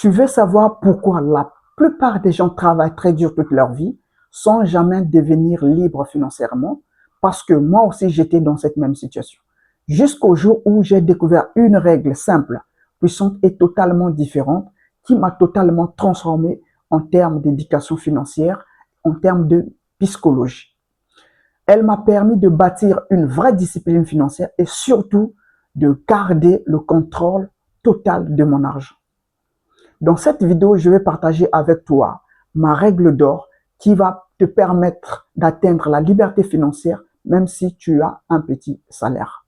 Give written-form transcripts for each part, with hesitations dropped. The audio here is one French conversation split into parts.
Tu veux savoir pourquoi la plupart des gens travaillent très dur toute leur vie sans jamais devenir libres financièrement? Parce que moi aussi, j'étais dans cette même situation. Jusqu'au jour où j'ai découvert une règle simple, puissante et totalement différente qui m'a totalement transformé en termes d'éducation financière, en termes de psychologie. Elle m'a permis de bâtir une vraie discipline financière et surtout de garder le contrôle total de mon argent. Dans cette vidéo, je vais partager avec toi ma règle d'or qui va te permettre d'atteindre la liberté financière même si tu as un petit salaire.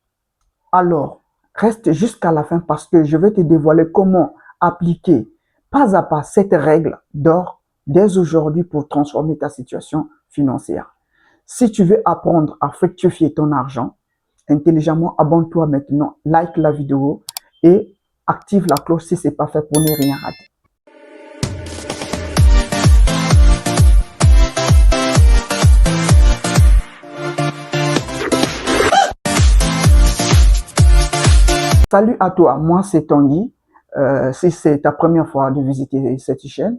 Alors, reste jusqu'à la fin parce que je vais te dévoiler comment appliquer pas à pas cette règle d'or dès aujourd'hui pour transformer ta situation financière. Si tu veux apprendre à fructifier ton argent intelligemment, abonne-toi maintenant, like la vidéo et active la cloche si ce n'est pas fait pour ne rien rater. Salut à toi, moi c'est Tanguy. Si c'est ta première fois de visiter cette chaîne,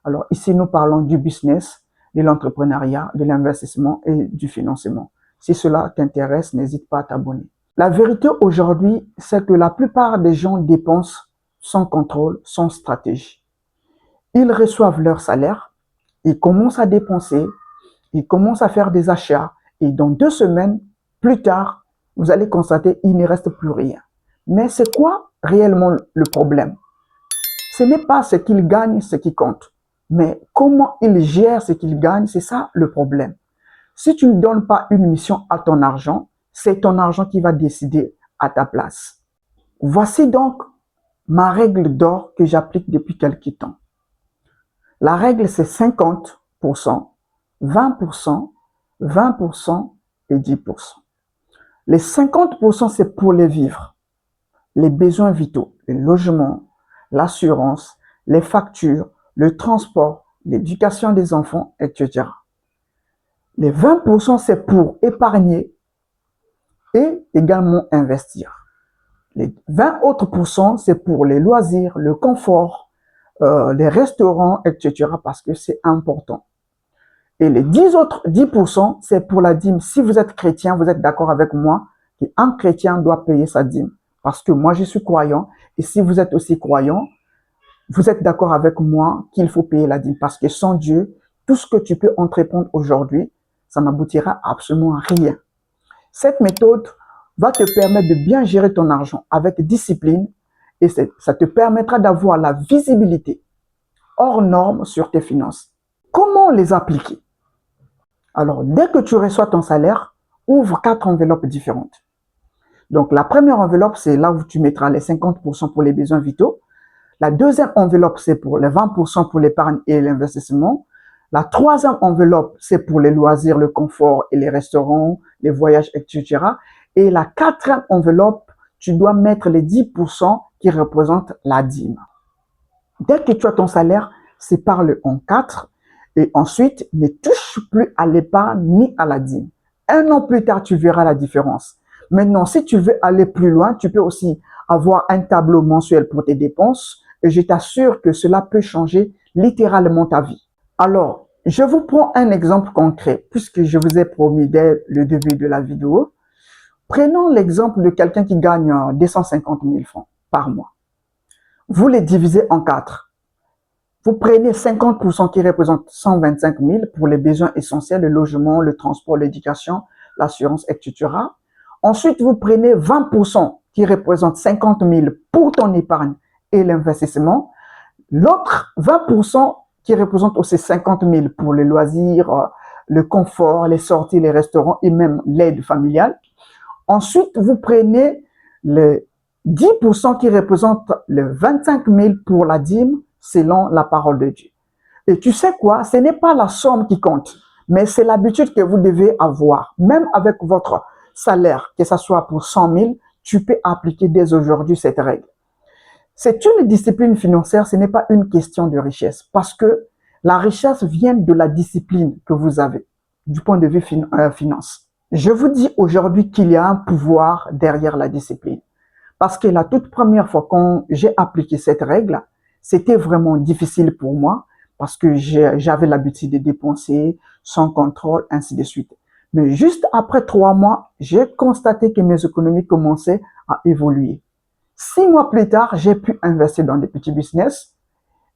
alors ici nous parlons du business, de l'entrepreneuriat, de l'investissement et du financement. Si cela t'intéresse, n'hésite pas à t'abonner. La vérité aujourd'hui, c'est que la plupart des gens dépensent sans contrôle, sans stratégie. Ils reçoivent leur salaire, ils commencent à dépenser, ils commencent à faire des achats et dans 2 semaines plus tard, vous allez constater qu'il ne reste plus rien. Mais c'est quoi réellement le problème? Ce n'est pas ce qu'ils gagnent, ce qui compte, mais comment ils gèrent ce qu'ils gagnent, c'est ça le problème. Si tu ne donnes pas une mission à ton argent, c'est ton argent qui va décider à ta place. Voici donc ma règle d'or que j'applique depuis quelques temps. La règle, c'est 50%, 20%, 20% et 10%. Les 50%, c'est pour les vivre. Les besoins vitaux, le logement, l'assurance, les factures, le transport, l'éducation des enfants, etc. Les 20%, c'est pour épargner et également investir. Les 20 autres %, c'est pour les loisirs, le confort, les restaurants, etc. parce que c'est important. Et les 10%, c'est pour la dîme. Si vous êtes chrétien, vous êtes d'accord avec moi qu'un chrétien doit payer sa dîme. Parce que moi, je suis croyant. Et si vous êtes aussi croyant, vous êtes d'accord avec moi qu'il faut payer la dîme. Parce que sans Dieu, tout ce que tu peux entreprendre aujourd'hui, ça n'aboutira absolument à rien. Cette méthode va te permettre de bien gérer ton argent avec discipline et ça te permettra d'avoir la visibilité hors norme sur tes finances. Comment les appliquer? Alors, dès que tu reçois ton salaire, ouvre 4 enveloppes différentes. Donc, la première enveloppe, c'est là où tu mettras les 50% pour les besoins vitaux. La deuxième enveloppe, c'est pour les 20% pour l'épargne et l'investissement. La troisième enveloppe, c'est pour les loisirs, le confort et les restaurants, les voyages, etc. Et la quatrième enveloppe, tu dois mettre les 10% qui représentent la dîme. Dès que tu as ton salaire, sépare-le en 4 et ensuite, ne touche plus à l'épargne ni à la dîme. 1 an plus tard, tu verras la différence. Maintenant, si tu veux aller plus loin, tu peux aussi avoir un tableau mensuel pour tes dépenses et je t'assure que cela peut changer littéralement ta vie. Alors, je vous prends un exemple concret puisque je vous ai promis dès le début de la vidéo. Prenons l'exemple de quelqu'un qui gagne 250 000 francs par mois. Vous les divisez en 4. Vous prenez 50% qui représente 125 000 pour les besoins essentiels, le logement, le transport, l'éducation, l'assurance, etc. Ensuite, vous prenez 20% qui représente 50 000 pour ton épargne et l'investissement. L'autre 20% qui représente aussi 50 000 pour les loisirs, le confort, les sorties, les restaurants et même l'aide familiale. Ensuite, vous prenez les 10% qui représentent les 25 000 pour la dîme selon la parole de Dieu. Et tu sais quoi? Ce n'est pas la somme qui compte, mais c'est l'habitude que vous devez avoir. Même avec votre salaire, que ce soit pour 100 000, tu peux appliquer dès aujourd'hui cette règle. C'est une discipline financière, ce n'est pas une question de richesse, parce que la richesse vient de la discipline que vous avez, du point de vue finance. Je vous dis aujourd'hui qu'il y a un pouvoir derrière la discipline, parce que la toute première fois quand j'ai appliqué cette règle, C'était vraiment difficile pour moi parce que j'avais l'habitude de dépenser sans contrôle, ainsi de suite. Mais juste après 3 mois, j'ai constaté que mes économies commençaient à évoluer. 6 mois plus tard, j'ai pu investir dans des petits business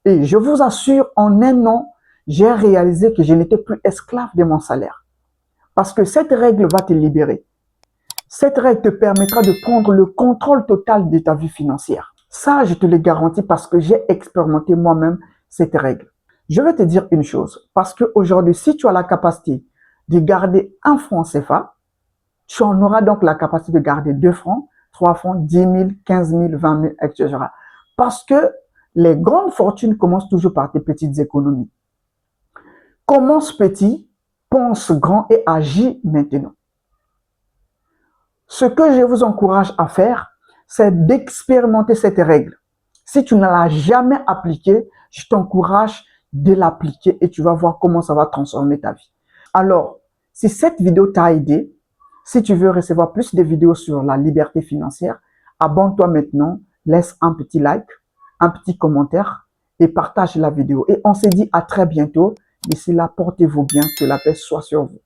et je vous assure, en un an, j'ai réalisé que je n'étais plus esclave de mon salaire. Parce que cette règle va te libérer. Cette règle te permettra de prendre le contrôle total de ta vie financière. Ça, je te le garantis parce que j'ai expérimenté moi-même cette règle. Je vais te dire une chose, parce qu'aujourd'hui, si tu as la capacité de garder 1 franc CFA, tu en auras donc la capacité de garder 2 francs, 3 francs, 10 000, 15 000, 20 000, etc. Parce que les grandes fortunes commencent toujours par tes petites économies. Commence petit, pense grand et agis maintenant. Ce que je vous encourage à faire, c'est d'expérimenter cette règle. Si tu ne l'as jamais appliquée, je t'encourage de l'appliquer et tu vas voir comment ça va transformer ta vie. Alors, si cette vidéo t'a aidé, si tu veux recevoir plus de vidéos sur la liberté financière, abonne-toi maintenant, laisse un petit like, un petit commentaire et partage la vidéo. Et on se dit à très bientôt. D'ici là, portez-vous bien, que la paix soit sur vous.